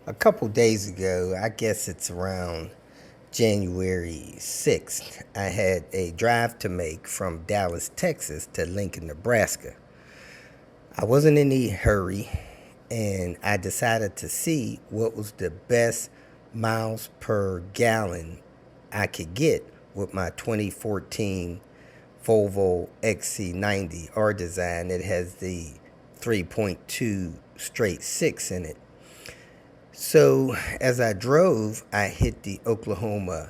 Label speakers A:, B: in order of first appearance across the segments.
A: A couple days ago, I guess it's around January 6th, I had a drive to make from Dallas, Texas to Lincoln, Nebraska. I wasn't in any hurry and I decided to see what was the best miles per gallon I could get with my 2014 Volvo XC90 R design. It has the 3.2 straight 6 in it. So as I drove, I hit the Oklahoma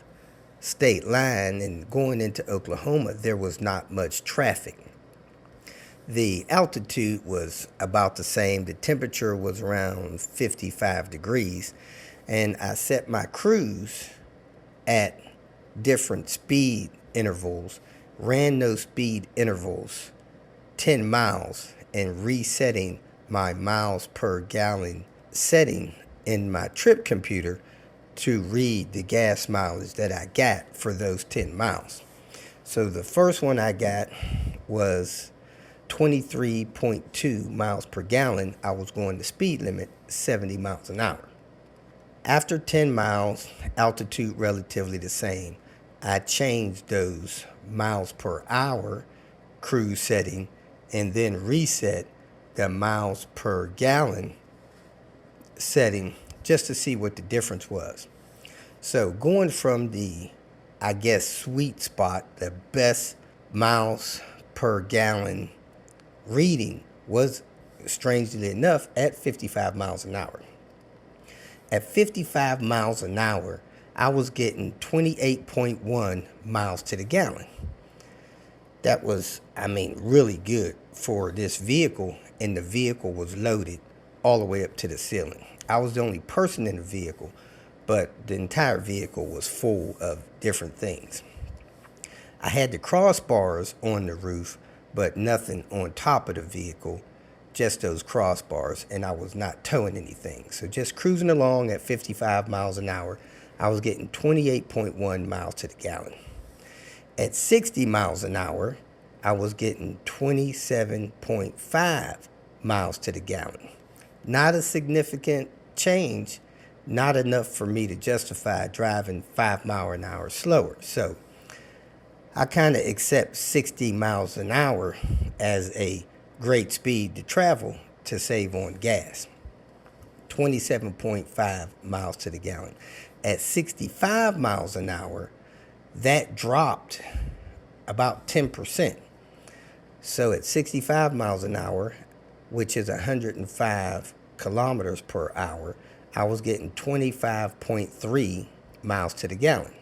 A: state line, and going into Oklahoma, there was not much traffic. The altitude was about the same. The temperature was around 55 degrees, and I set my cruise at different speed intervals, ran those speed intervals 10 miles, and resetting my miles per gallon setting in my trip computer to read the gas mileage that I got for those 10 miles. So the first one I got was 23.2 miles per gallon. I was going the speed limit 70 miles an hour. After 10 miles, altitude relatively the same, I changed those miles per hour cruise setting and then reset the miles per gallon setting just to see what the difference was. So going from the, I guess, sweet spot, the best miles per gallon reading was, strangely enough, at 55 miles an hour. At 55 miles an hour, I was getting 28.1 miles to the gallon. That was, really good for this vehicle, and the vehicle was loaded all the way up to the ceiling. I was the only person in the vehicle, but the entire vehicle was full of different things. I had the crossbars on the roof, but nothing on top of the vehicle, just those crossbars, and I was not towing anything. So just cruising along at 55 miles an hour, I was getting 28.1 miles to the gallon. At 60 miles an hour, I was getting 27.5 miles to the gallon. Not a significant change, not enough for me to justify driving 5 miles an hour slower. So I kind of accept 60 miles an hour as a great speed to travel to save on gas. 27.5 miles to the gallon. At 65 miles an hour, that dropped about 10%. So at 65 miles an hour, which is 105 kilometers per hour, I was getting 25.3 miles to the gallon.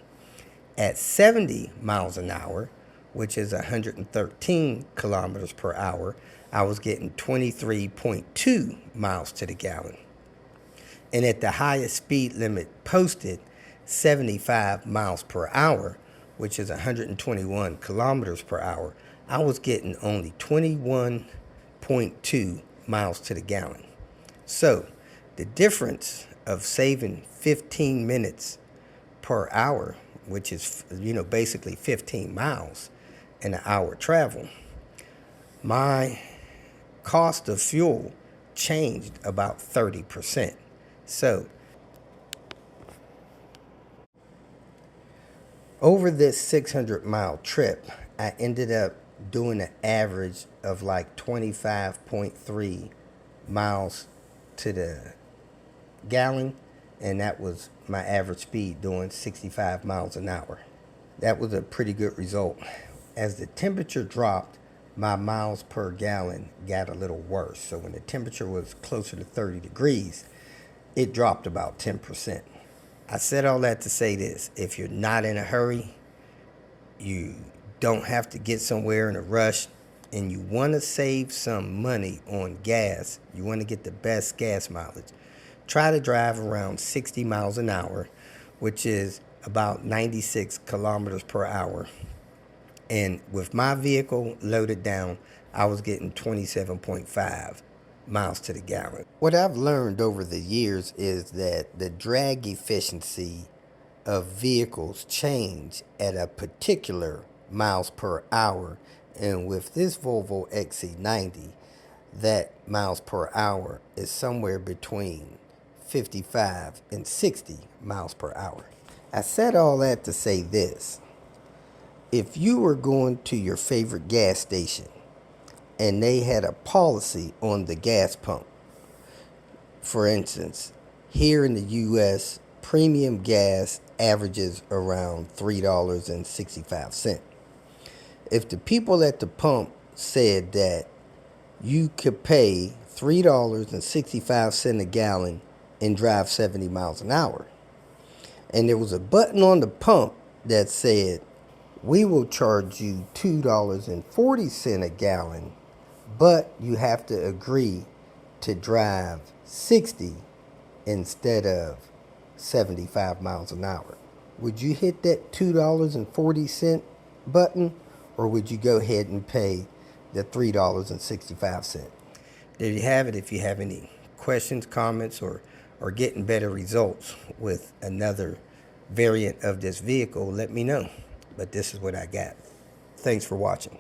A: At 70 miles an hour, which is 113 kilometers per hour, I was getting 23.2 miles to the gallon. And at the highest speed limit posted, 75 miles per hour, which is 121 kilometers per hour, I was getting only 21.2 miles to the gallon. So the difference of saving 15 minutes per hour, which is, basically 15 miles in an hour travel, my cost of fuel changed about 30%. So over this 600-mile trip, I ended up doing an average of like 25.3 miles to the gallon, and that was my average speed doing 65 miles an hour. That was a pretty good result. As the temperature dropped, my miles per gallon got a little worse. So when the temperature was closer to 30 degrees, it dropped about 10%. I said all that to say this: if you're not in a hurry, you don't have to get somewhere in a rush, and you want to save some money on gas, you want to get the best gas mileage, try to drive around 60 miles an hour, which is about 96 kilometers per hour. And with my vehicle loaded down, I was getting 27.5 miles to the gallon. What I've learned over the years is that the drag efficiency of vehicles change at a particular miles per hour. And with this Volvo XC90, that miles per hour is somewhere between 55 and 60 miles per hour. I said all that to say this. If you were going to your favorite gas station and they had a policy on the gas pump, for instance, here in the U.S., premium gas averages around $3.65. If the people at the pump said that you could pay $3.65 a gallon and drive 70 miles an hour, and there was a button on the pump that said, we will charge you $2.40 a gallon, but you have to agree to drive 60 instead of 75 miles an hour. Would you hit that $2.40 button, or would you go ahead and pay the $3.65? There you have it. If you have any questions, comments, or getting better results with another variant of this vehicle, let me know. But this is what I got. Thanks for watching.